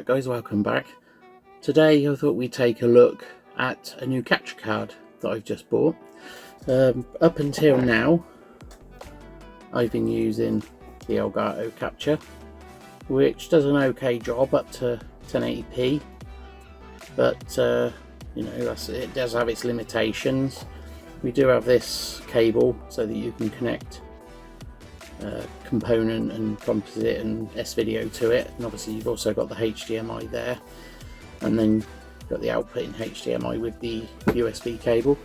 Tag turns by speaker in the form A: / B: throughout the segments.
A: guys, welcome back. Today I thought we'd take a look at a new capture card that I've just bought. Up until now I've been using the Elgato capture, which does an okay job up to 1080p, but you know, it does have its limitations. We do have this cable so that you can connect component and composite and S-video to it, and obviously you've also got the HDMI there, and then you've got the output in HDMI with the USB cable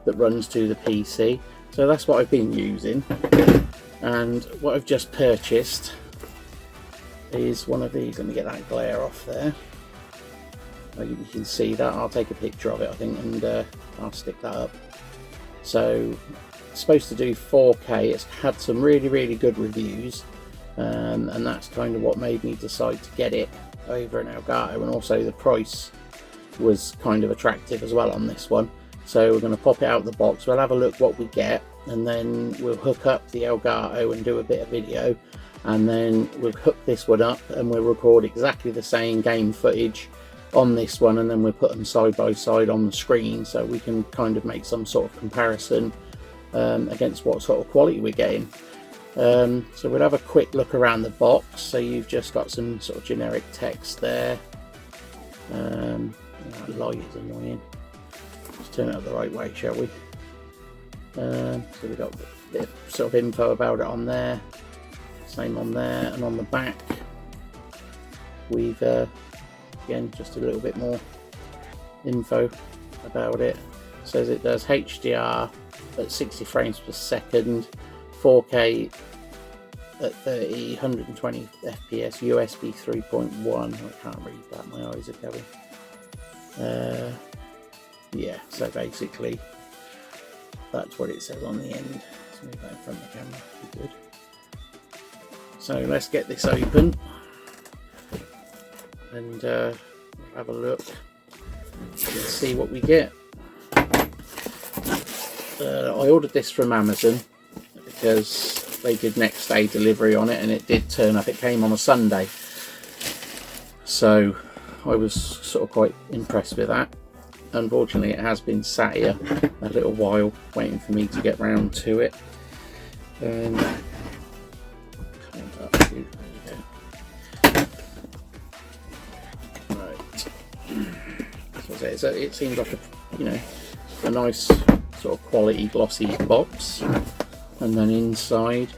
A: that runs to the PC. So that's what I've been using, and what I've just purchased is one of these. Let me get that glare off there. You can see that. I'll take a picture of it, I think, and I'll stick that up. So it's supposed to do 4K. It's had some really good reviews, and that's kind of what made me decide to get it over an Elgato, and also the price was kind of attractive as well on this one. So we're going to pop it out of the box, we'll have a look what we get, and then we'll hook up the Elgato and do a bit of video, and then we'll hook this one up and we'll record exactly the same game footage on this one, and then we'll put them side by side on the screen so we can kind of make some sort of comparison against what sort of quality we're getting. So we'll have a quick look around the box. So you've just got some sort of generic text there. That light is annoying. Let's turn it up the right way, shall we? So we've got a bit of sort of info about it on there, same on there, and on the back we've again just a little bit more info about it. It says it does HDR at 60 frames per second, 4K at 30, 120 FPS, USB 3.1. I can't read that, my eyes are going. Yeah, so basically that's what it says on the end. Let's move that in front of the camera, be good. So let's get this open and have a look and see what we get. I ordered this from Amazon because they did next day delivery on it, and it did turn up. It came on a Sunday, so I was sort of quite impressed with that. Unfortunately, it has been sat here a little while waiting for me to get round to it. Right. So it seems like a nice sort of quality glossy box, and then inside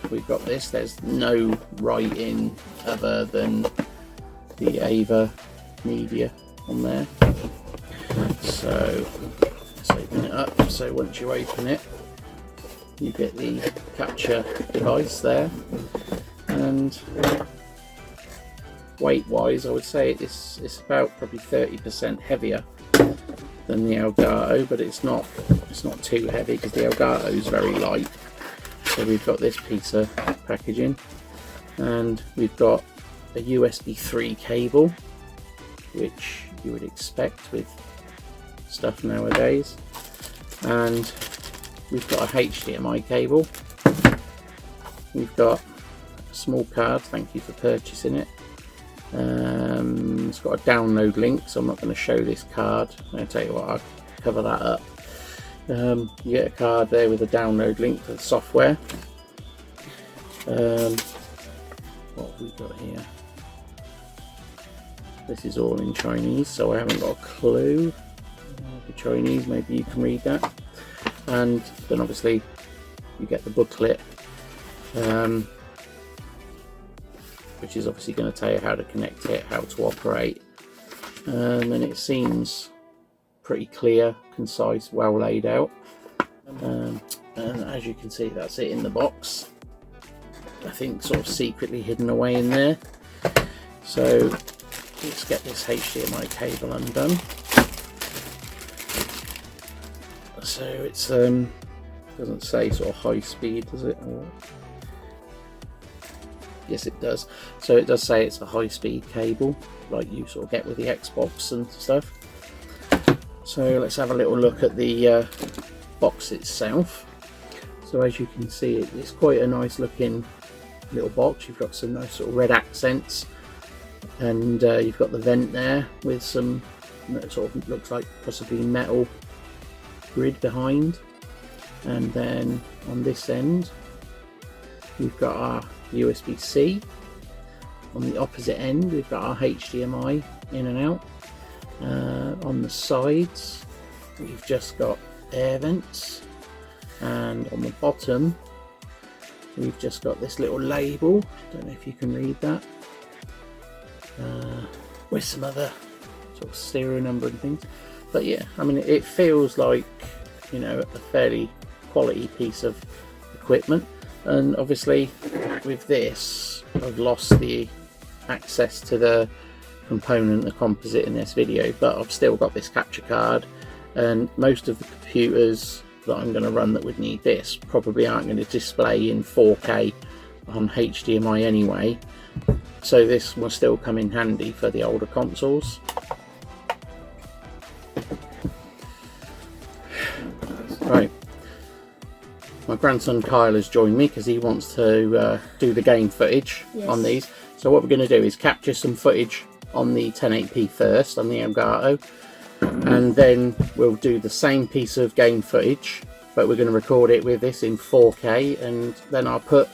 A: we've got this. There's no writing other than the AverMedia on there. So let's open it up. So once you open it, you get the capture device there, and weight wise I would say it's about probably 30% heavier than the Elgato, but it's not too heavy because the Elgato is very light. So we've got this piece of packaging, and we've got a USB 3 cable, which you would expect with stuff nowadays, and we've got a HDMI cable. We've got a small card, thank you for purchasing it. It's got a download link, so I'm not going to show this card. I'll tell you what, I'll cover that up. You get a card there with a download link for the software. What have we got here? This is all in Chinese, so I haven't got a clue. The Chinese, maybe you can read that. And then obviously you get the booklet, which is obviously going to tell you how to connect it, how to operate, and then it seems pretty clear, concise, well laid out. And as you can see, that's it in the box. I think sort of secretly hidden away in there. So let's get this HDMI cable undone. So it's doesn't say sort of high speed, does it? Or yes, it does. So it does say it's a high-speed cable, like you sort of get with the Xbox and stuff. So let's have a little look at the box itself. So as you can see, it's quite a nice looking little box. You've got some nice sort of red accents and you've got the vent there with some that sort of looks like possibly metal grid behind, and then on this end we've got our USB-C. On the opposite end we've got our HDMI in and out. On the sides we've just got air vents, and on the bottom we've just got this little label, don't know if you can read that, with some other sort of serial number and things. But yeah, I mean, it feels like, you know, a fairly quality piece of equipment. And obviously with this I've lost the access to the component, the composite in this video, but I've still got this capture card, and most of the computers that I'm going to run that would need this probably aren't going to display in 4K on HDMI anyway, so this will still come in handy for the older consoles. Right, my grandson Kyle has joined me because he wants to do the game footage on these. So what we're going to do is capture some footage on the 1080p first on the Elgato, and then we'll do the same piece of game footage, but we're going to record it with this in 4K, and then I'll put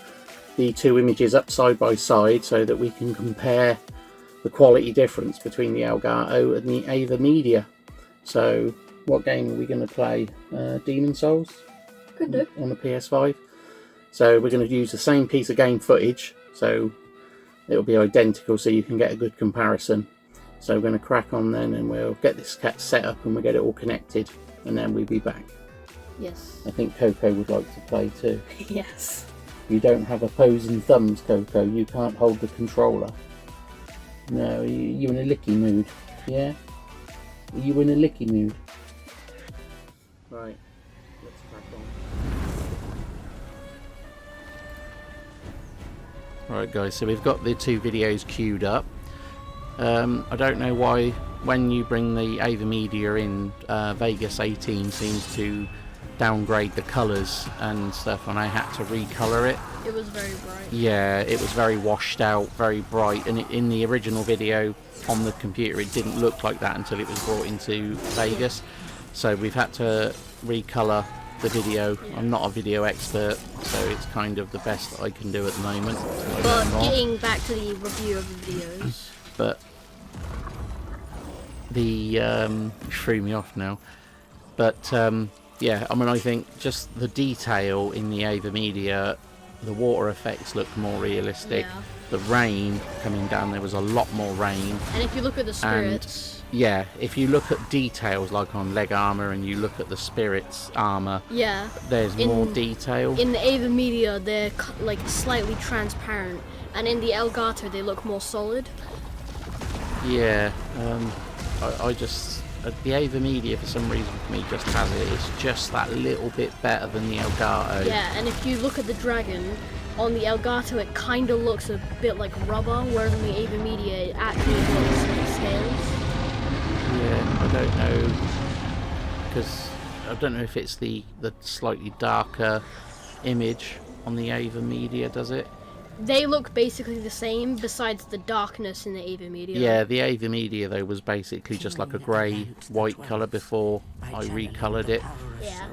A: the two images up side by side so that we can compare the quality difference between the Elgato and the AverMedia. So what game are we going to play? Demon Souls?
B: Could do.
A: On the PS5. So we're going to use the same piece of game footage, so it'll be identical so you can get a good comparison. So we're going to crack on then, and we'll get this cat set up and we'll get it all connected, and then we'll be back.
B: Yes.
A: I think Coco would like to play too.
B: Yes.
A: You don't have opposing thumbs, Coco. You can't hold the controller. No, you in a licky mood? Yeah? Are you in a licky mood? Right, let's crack on. Right guys, so we've got the two videos queued up. I don't know why when you bring the AverMedia in, Vegas 18 seems to downgrade the colours and stuff, and I had to recolor it.
B: It was very bright.
A: Yeah, it was very washed out, very bright, and in the original video on the computer it didn't look like that until it was brought into Vegas. So we've had to recolor the video. I'm not a video expert, so it's kind of the best that I can do at the moment.
B: But getting back to the review of the videos.
A: But the threw me off now. But yeah, I mean, I think just the detail in the AverMedia, the water effects look more realistic.
B: Yeah.
A: The rain coming down, there was a lot more rain.
B: And if you look at the spirits,
A: yeah, if you look at details like on leg armor and you look at the spirits armor,
B: yeah,
A: there's more detail.
B: In the AverMedia, they're like slightly transparent, and in the Elgato, they look more solid.
A: Yeah, I just the AverMedia for some reason for me just has it. It's just that little bit better than the Elgato.
B: Yeah, and if you look at the dragon on the Elgato, it kind of looks a bit like rubber, whereas on the AverMedia, it actually looks like scales.
A: Yeah, I don't know, because I don't know if it's the slightly darker image on the AverMedia, does it?
B: They look basically the same, besides the darkness in the AverMedia.
A: Yeah, the AverMedia though was basically just like a grey-white colour before I recolored it.
B: Yeah.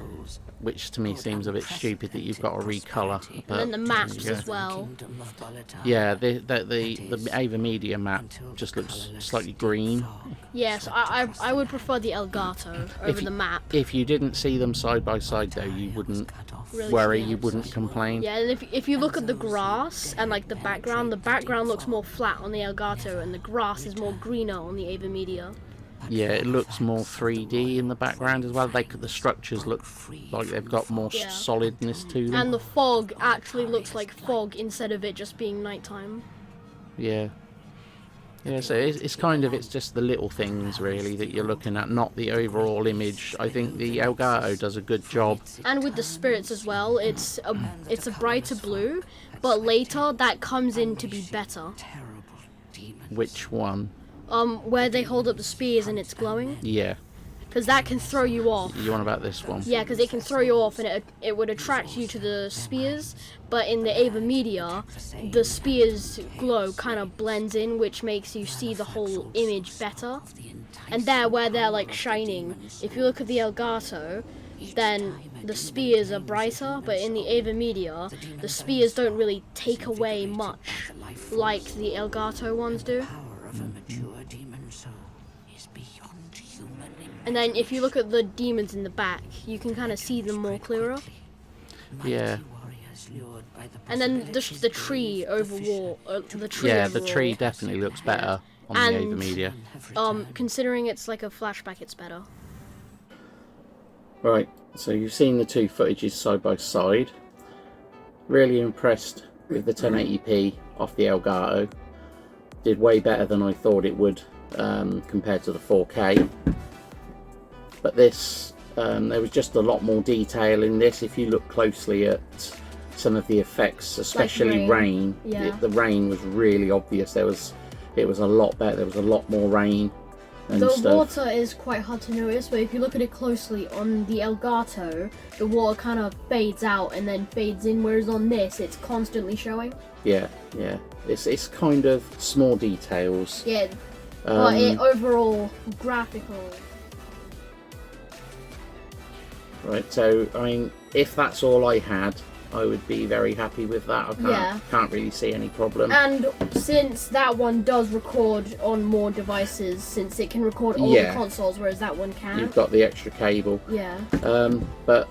A: Which to me seems a bit stupid that you've got to recolor.
B: And then the maps as well.
A: Yeah, the AverMedia map just looks slightly green.
B: Yes, I would prefer the Elgato over the map.
A: If you didn't see them side by side though, you wouldn't worry, you wouldn't complain.
B: Yeah, and if you look at the grass and like the background looks more flat on the Elgato, and the grass is more greener on the AverMedia.
A: Yeah, it looks more 3D in the background as well. The structures look like they've got more solidness to them.
B: And the fog actually looks like fog instead of it just being nighttime.
A: Yeah. Yeah, so it's kind of, it's just the little things really that you're looking at, not the overall image. I think the Elgato does a good job. And
B: with the spirits as well, it's a brighter blue, but later that comes in to be better.
A: Which one?
B: Where they hold up the spears and it's glowing.
A: Yeah.
B: because that can throw you off.
A: You want about this one?
B: Yeah, because it can throw you off, and it would attract you to the spears. But in the AverMedia, the spears glow kind of blends in, which makes you see the whole image better. And there, where they're like shining, if you look at the Elgato, then the spears are brighter, but in the AverMedia, the spears don't really take away much like the Elgato ones do. And then if you look at the demons in the back, you can kind of see them more clearer.
A: Yeah.
B: And then the tree overall, the tree
A: Yeah,
B: overall.
A: the tree definitely looks better on the AverMedia.
B: Considering it's like a flashback, it's better.
A: Right, so you've seen the two footages side by side. Really impressed with the 1080p off the Elgato. Did way better than I thought it would compared to the 4K. But this, there was just a lot more detail in this. If you look closely at some of the effects, especially
B: like
A: rain,
B: yeah.
A: the rain was really obvious. It was a lot better. There was a lot more rain. And
B: the
A: stuff.
B: water is quite hard to notice, but if you look at it closely on the Elgato, the water kind of fades out and then fades in, whereas on this, it's constantly showing.
A: Yeah, yeah. It's kind of small details.
B: Yeah, but overall graphical.
A: Right, so I mean, if that's all I had, I would be very happy with that. I can't really see any problem.
B: And since that one does record on more devices, since it can record all the consoles, whereas that one can't.
A: You've got the extra cable.
B: Yeah.
A: But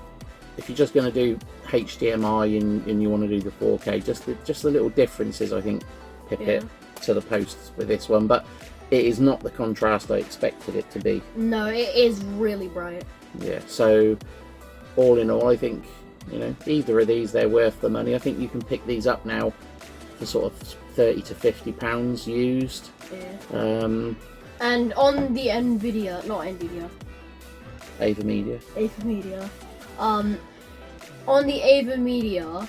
A: if you're just going to do HDMI and you want to do the 4K, just the little differences, I think, pip it to the post with this one. But it is not the contrast I expected it to be.
B: No, it is really bright.
A: Yeah, so all in all, I think, you know, either of these, they're worth the money. I think you can pick these up now for sort of £30 to £50 used.
B: Yeah. And on the AverMedia. On the AverMedia,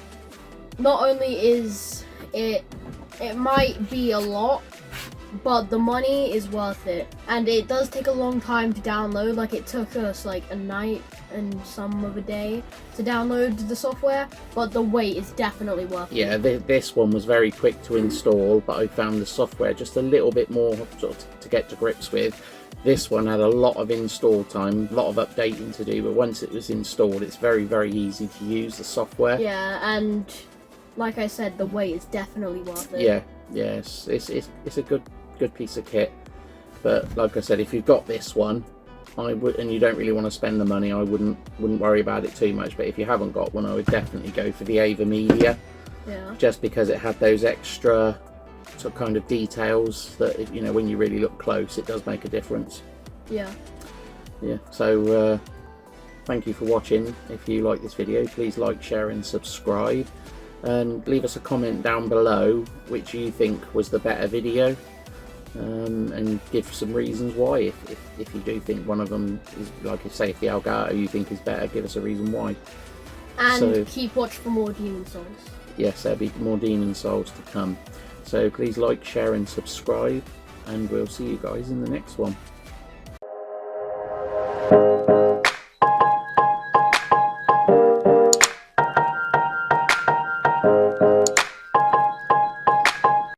B: not only is it might be a lot, but the money is worth it, and it does take a long time to download. Like, it took us like a night and some of a day to download the software, but the wait is definitely worth it.
A: Yeah, this one was very quick to install, but I found the software just a little bit more sort of to get to grips with. This one had a lot of install time, a lot of updating to do, but once it was installed, it's very, very easy to use the software.
B: Yeah, and like I said, the wait is definitely worth it.
A: Yeah, yes, it's a good piece of kit. But like I said, if you've got this one, and you don't really want to spend the money, I wouldn't worry about it too much. But if you haven't got one, I would definitely go for the AverMedia.
B: Yeah. Just
A: because it had those extra sort of kind of details that, you know, when you really look close, it does make a difference.
B: Yeah.
A: Yeah. So thank you for watching. If you like this video, please like, share and subscribe, and leave us a comment down below which you think was the better video, and give some reasons why. If you do think one of them is, like you say, if the Elgato you think is better, give us a reason why.
B: And keep watching for more Demon Souls.
A: Yes, there'll be more Demon Souls to come. So please like, share and subscribe, and we'll see you guys in the next one.